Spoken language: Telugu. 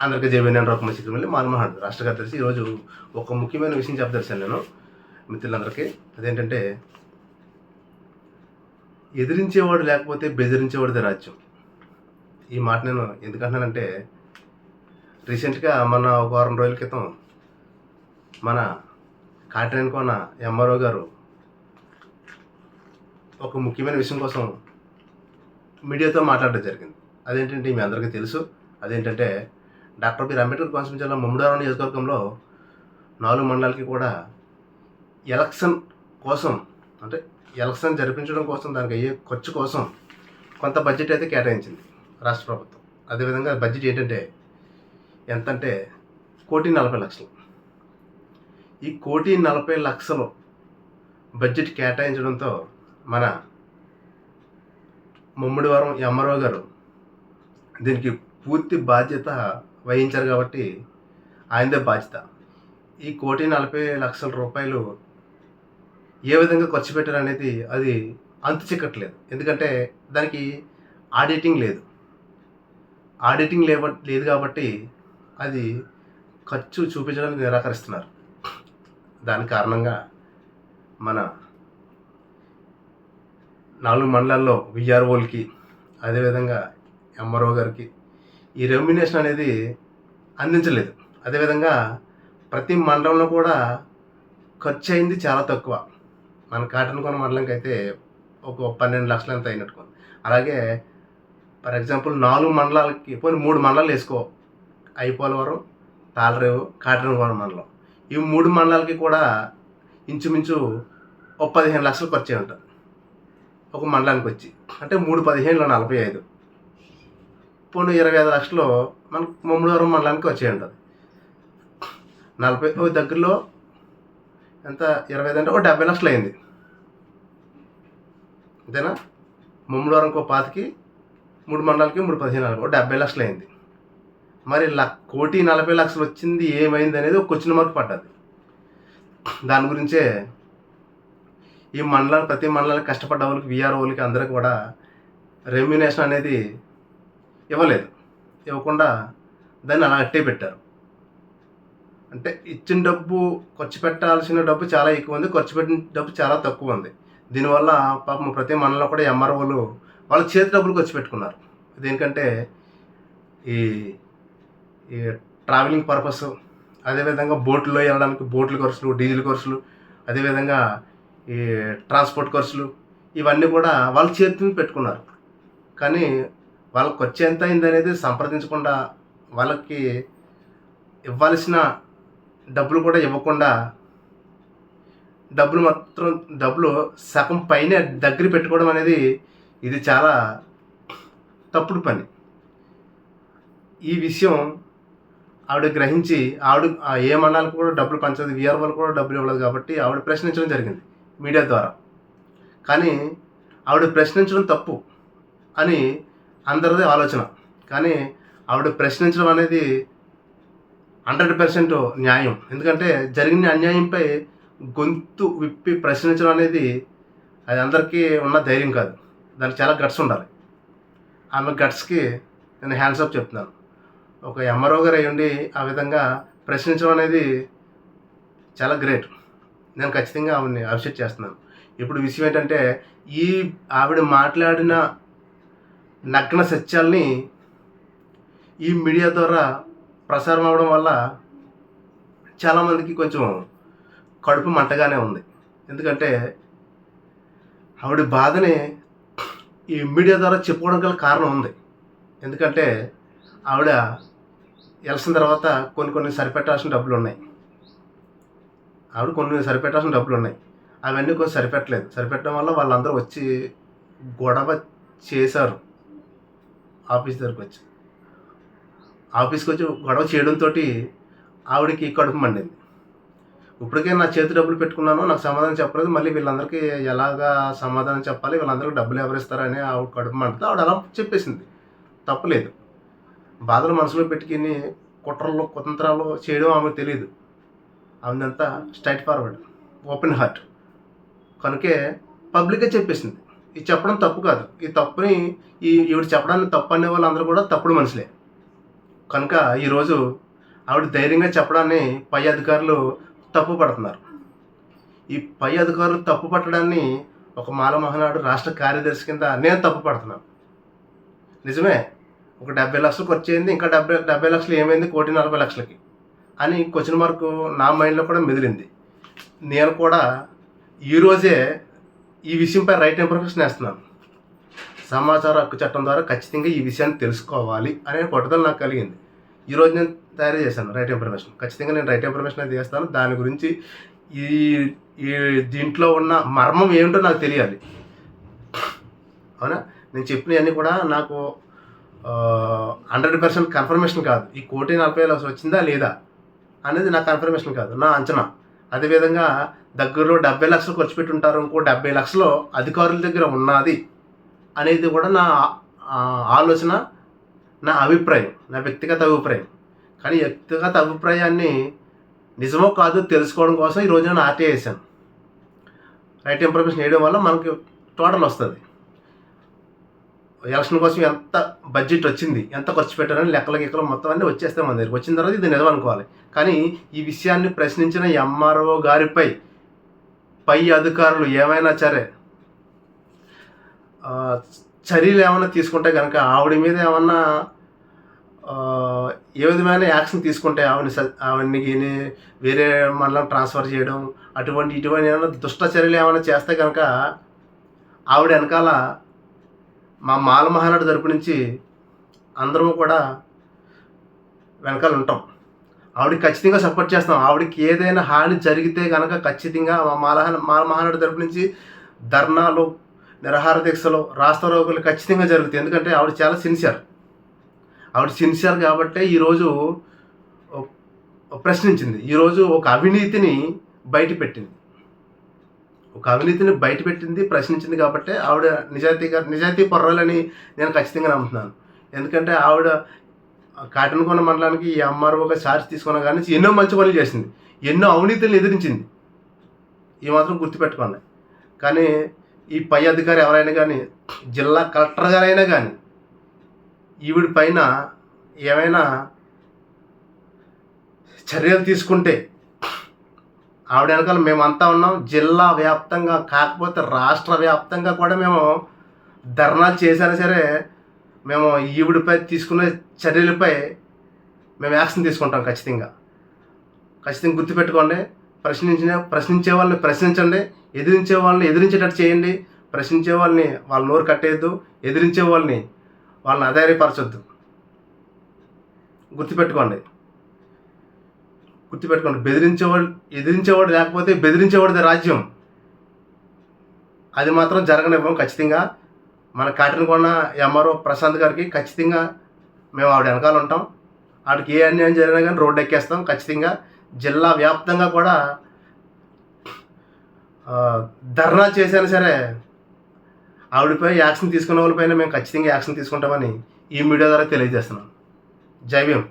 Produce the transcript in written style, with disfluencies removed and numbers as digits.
అందరికీ జేబీఎన్ రూపం వెళ్ళి మాల్మహాడ్ రాష్ట్ర కార్యదర్శి. ఈరోజు ఒక ముఖ్యమైన విషయం చెప్పదలిచాను నేను మిత్రులందరికీ. అదేంటంటే, ఎదిరించేవాడు లేకపోతే బెదిరించేవాడిదే రాజ్యం. ఈ మాట నేను ఎందుకంటున్నానంటే, రీసెంట్గా ఒక వారం రోజుల క్రితం మన కాట్రేనికోన ఎంఆర్ఓ గారు ఒక ముఖ్యమైన విషయం కోసం మీడియాతో మాట్లాడడం జరిగింది. అదేంటంటే మీ అందరికీ తెలుసు. అదేంటంటే, డాక్టర్ బిఆర్ అంబేద్కర్ కోనసీమ జిల్లా ముమ్మడివరం నియోజకవర్గంలో 4 మండలాలకి కూడా ఎలక్షన్ కోసం, అంటే ఎలక్షన్ జరిపించడం కోసం, దానికి అయ్యే ఖర్చు కోసం కొంత బడ్జెట్ అయితే కేటాయించింది రాష్ట్ర ప్రభుత్వం. అదేవిధంగా బడ్జెట్ ఏంటంటే ఎంతంటే 1,40,00,000. ఈ 1,40,00,000 బడ్జెట్ కేటాయించడంతో మన ముమ్మడివరం ఎంఆర్ఓ గారు దీనికి పూర్తి బాధ్యత వహించారు కాబట్టి ఆయనదే బాధ్యత. ఈ 1,40,00,000 రూపాయలు ఏ విధంగా ఖర్చు పెట్టారు అనేది అది అంతు చిక్కట్లేదు. ఎందుకంటే దానికి ఆడిటింగ్ లేదు. లేదు కాబట్టి అది ఖర్చు చూపించడానికి నిరాకరిస్తున్నారు. దాని కారణంగా మన 4 మండలాల్లో విఆర్ఓలకి, అదేవిధంగా ఎంఆర్ఓ గారికి ఈ రెమ్యునేషన్ అనేది అందించలేదు. అదేవిధంగా ప్రతి మండలంలో కూడా ఖర్చు అయింది చాలా తక్కువ. మన కాటన్కోన మండలంకి అయితే ఒక 12 లక్షలు ఎంత అయినట్టుకో. అలాగే ఫర్ ఎగ్జాంపుల్ 4 మండలాలకి, పోనీ 3 మండలాలు వేసుకో, ఐపోలవరం, తాళరేవు, కాటన్కోన మండలం, ఈ 3 మండలాలకి కూడా ఇంచుమించు ఒక 15 లక్షలు ఖర్చు అయి ఉంటుంది ఒక మండలానికి వచ్చి. అంటే 3 15లో 45, పోనీ 25 లక్షలు మనకు ముమ్మడివరం మండలానికి వచ్చే ఉంటుంది. 40 దగ్గరలో ఎంత 25 అంటే ఒక 70 లక్షలు అయింది, అంతేనా? ముమ్మడివరంకి 25, 3 మండలాలకి 3 15 ఒక 70 లక్షలు అయింది. మరి 1,40,00,000 వచ్చింది ఏమైంది అనేది ఒక క్వశ్చన్ మార్క్ పడ్డది. దాని గురించే ఈ ప్రతి మండలానికి కష్టపడ్డ వాళ్ళకి, విఆర్ఓలకి అందరికీ కూడా రెమ్యునేషన్ అనేది ఇవ్వకుండా దాన్ని అలా అట్టే పెట్టారు. అంటే ఇచ్చిన డబ్బు, ఖర్చు పెట్టాల్సిన డబ్బు చాలా ఎక్కువ ఉంది, ఖర్చు పెట్టిన డబ్బు చాలా తక్కువ ఉంది. దీనివల్ల పాపం ప్రతి మండలంలో కూడా ఎంఆర్ఓలు వాళ్ళ చేతి డబ్బులు ఖర్చు పెట్టుకున్నారు. దేనికంటే ఈ ట్రావెలింగ్ పర్పస్, అదేవిధంగా బోట్లో వెళ్ళడానికి బోట్ల ఖర్చులు, డీజిల్ ఖర్చులు, అదేవిధంగా ఈ ట్రాన్స్పోర్ట్ ఖర్చులు, ఇవన్నీ కూడా వాళ్ళ చేతిని పెట్టుకున్నారు. కానీ వాళ్ళకి ఖర్చు ఎంత అయింది అనేది సంప్రదించకుండా, వాళ్ళకి ఇవ్వాల్సిన డబ్బులు కూడా ఇవ్వకుండా, డబ్బులు సగం పైన దగ్గర పెట్టుకోవడం అనేది ఇది చాలా తప్పుడు పని. ఈ విషయం ఆవిడ గ్రహించి, ఏ మండలాలకు కూడా డబ్బులు పంచదు, విఆర్ఓలు కూడా డబ్బులు ఇవ్వలేదు కాబట్టి ఆవిడ ప్రశ్నించడం జరిగింది మీడియా ద్వారా. కానీ ఆవిడ ప్రశ్నించడం తప్పు అని అందరిదే ఆలోచన. కానీ ఆవిడ ప్రశ్నించడం అనేది 100% న్యాయం. ఎందుకంటే జరిగిన అన్యాయంపై గొంతు విప్పి ప్రశ్నించడం అనేది అది అందరికీ ఉన్న ధైర్యం కాదు. దానికి చాలా గట్స్ ఉండాలి. ఆమె గట్స్కి నేను హ్యాండ్స్ అప్ చెప్తున్నాను. ఒక ఎంఆర్ఓ గారు అయ్యుండి ఆ విధంగా ప్రశ్నించడం అనేది చాలా గ్రేట్. నేను ఖచ్చితంగా ఆవిడని అప్రిషియేట్ చేస్తున్నాను. ఇప్పుడు విషయం ఏంటంటే, ఆవిడ మాట్లాడిన నగ్న సత్యాల్ని ఈ మీడియా ద్వారా ప్రసారం అవ్వడం వల్ల చాలామందికి కొంచెం కడుపు మంటగానే ఉంది. ఎందుకంటే ఆవిడ బాధని ఈ మీడియా ద్వారా చెప్పుకోవడం గల కారణం ఉంది. ఎందుకంటే ఆవిడ ఎలక్షన్ తర్వాత కొన్ని సరిపెట్టాల్సిన డబ్బులు ఉన్నాయి. అవన్నీ కొంచెం సరిపెట్టడం వల్ల వాళ్ళందరూ వచ్చి గొడవ చేశారు. ఆఫీస్కి వచ్చి గొడవ చేయడంతో ఆవిడకి కడుపు మండింది. ఇప్పటికే నా చేతి డబ్బులు పెట్టుకున్నాను, నాకు సమాధానం చెప్పలేదు, మళ్ళీ వీళ్ళందరికీ ఎలాగా సమాధానం చెప్పాలి, వీళ్ళందరికీ డబ్బులు ఎవరిస్తారని ఆవిడ కడుపు మండితే ఆవిడ అలా చెప్పేసింది. తప్పలేదు. బాధలు మనసులో పెట్టుకుని కుట్రలు కుతంత్రాలు చేయడం ఆమెకు తెలియదు. ఆమెదంతా స్ట్రైట్ ఫార్వర్డ్, ఓపెన్ హార్ట్. కనుకే పబ్లిక్గా చెప్పేసింది. ఇది చెప్పడం తప్పు కాదు. ఈ తప్పుని ఈవిడ చెప్పడానికి తప్పు అనే వాళ్ళందరూ కూడా తప్పుడు మనుషులే. కనుక ఈరోజు ఆవిడ ధైర్యంగా చెప్పడాన్ని పై అధికారులు తప్పు పడుతున్నారు. ఈ పై అధికారులు తప్పు పట్టడాన్ని ఒక మాల మహానాడు రాష్ట్ర కార్యదర్శి కింద నేను తప్పు పడుతున్నాను. నిజమే, ఒక 70 లక్షలు ఖర్చు అయింది, ఇంకా 70 లక్షలు ఏమైంది 1,40,00,000కి అని క్వశ్చన్ మార్కు నా మైండ్లో కూడా మెదిలింది. నేను కూడా ఈరోజే ఈ విషయంపై రైట్ ఇన్ఫర్మేషన్ వేస్తున్నాను. సమాచార హక్కు చట్టం ద్వారా ఖచ్చితంగా ఈ విషయాన్ని తెలుసుకోవాలి అనే పట్టుదల నాకు కలిగింది. ఈరోజు నేను తయారు చేశాను రైట్ ఇన్ఫర్మేషన్. ఖచ్చితంగా నేను రైట్ ఇన్ఫర్మేషన్ అయితే చేస్తాను. దాని గురించి ఈ ఈ దీంట్లో ఉన్న మర్మం ఏమిటో నాకు తెలియాలి. అవునా, నేను చెప్పినవన్నీ కూడా నాకు 100% కన్ఫర్మేషన్ కాదు. ఈ 1,40,00,000 వచ్చిందా లేదా అనేది నా కన్ఫర్మేషన్ కాదు, నా అంచనా. అదేవిధంగా దగ్గరలో 70 లక్షలు ఖర్చు పెట్టి ఉంటారు, ఇంకో 70 లక్షలు అధికారుల దగ్గర ఉన్నది అనేది కూడా నా ఆలోచన, నా అభిప్రాయం, నా వ్యక్తిగత అభిప్రాయం. కానీ వ్యక్తిగత అభిప్రాయాన్ని నిజమో కాదో తెలుసుకోవడం కోసం ఈరోజు నేను ఆర్టీఐ వేసాను. రైట్ ఇన్ఫర్మేషన్ వేయడం వల్ల మనకి టోటల్ వస్తుంది. ఎలక్షన్ కోసం ఎంత బడ్జెట్ వచ్చింది, ఎంత ఖర్చు పెట్టారని లెక్కలు మొత్తం అన్నీ వచ్చేస్తే మన దగ్గరికి వచ్చిన తర్వాత ఇది నిజం అనుకోవాలి. కానీ ఈ విషయాన్ని ప్రశ్నించిన ఎంఆర్ఓ గారిపై పై అధికారులు ఏమైనా సరే చర్యలు ఏమైనా తీసుకుంటే కనుక ఆవిడ మీద ఏమన్నా ఏ విధమైన యాక్షన్ తీసుకుంటే ఆవిడని వేరే మండలం ట్రాన్స్ఫర్ చేయడం ఇటువంటి ఏమైనా దుష్ట చర్యలు ఏమైనా చేస్తే కనుక ఆవిడ వెనకాల మా మాల మహానాడు తరపు నుంచి అందరము కూడా వెనకాల ఉంటాం. ఆవిడకి ఖచ్చితంగా సపోర్ట్ చేస్తాం. ఆవిడకి ఏదైనా హాని జరిగితే కనుక ఖచ్చితంగా మా మాల మహానాడు తరపు నుంచి ధర్నాలు, నిరాహార దీక్షలు, రాస్తారోకులు ఖచ్చితంగా జరుగుతాయి. ఎందుకంటే ఆవిడ చాలా సిన్సియర్. ఆవిడ సిన్సియర్ కాబట్టే ఈరోజు ప్రశ్నించింది. ఈరోజు ఒక అవినీతిని బయటపెట్టింది, ప్రశ్నించింది. కాబట్టి ఆవిడ నిజాయితీ పర్వాలని నేను ఖచ్చితంగా నమ్ముతున్నాను. ఎందుకంటే ఆవిడ కాటన్కొండ మండలానికి ఈ ఎంఆర్ఓగా ఛార్జ్ తీసుకున్నా కానీ ఎన్నో మంచి పనులు చేసింది, ఎన్నో అవినీతులను ఎదిరించింది. ఈ మాత్రం గుర్తుపెట్టుకోండి. కానీ ఈ పై అధికారి ఎవరైనా కానీ, జిల్లా కలెక్టర్ గారైనా కానీ ఈవిడి పైన ఏమైనా చర్యలు తీసుకుంటే ఆవిడ వెనకాల మేమంతా ఉన్నాం. జిల్లా వ్యాప్తంగా కాకపోతే రాష్ట్ర వ్యాప్తంగా కూడా మేము ధర్నాలు చేసినా సరే మేము ఈవిడిపై తీసుకునే చర్యలపై మేము యాక్షన్ తీసుకుంటాం. ఖచ్చితంగా గుర్తుపెట్టుకోండి. ప్రశ్నించే వాళ్ళని ప్రశ్నించండి, ఎదిరించే వాళ్ళని ఎదిరించేటట్టు చేయండి. ప్రశ్నించే వాళ్ళని వాళ్ళ నోరు కట్టేయద్దు, ఎదిరించే వాళ్ళని అధైర్యపరచొద్దు. గుర్తుపెట్టుకోండి. ఎదిరించేవాడు లేకపోతే బెదిరించేవాడిదే రాజ్యం. అది మాత్రం జరగనివ్వం. ఖచ్చితంగా మన కాటన్కొండ ఎంఆర్ఓ ప్రశాంత్ గారికి ఖచ్చితంగా మేము ఆవిడ వెనకాల ఉంటాం. ఆవిడకి ఏ అన్యాయం జరిగినా కానీ రోడ్డు ఎక్కేస్తాం. ఖచ్చితంగా జిల్లా వ్యాప్తంగా కూడా ధర్నా చేసినా సరే ఆవిడపై యాక్షన్ తీసుకున్న వాళ్ళపైన మేము ఖచ్చితంగా యాక్షన్ తీసుకుంటామని ఈ మీడియా ద్వారా తెలియజేస్తున్నాం. జై భీమ్.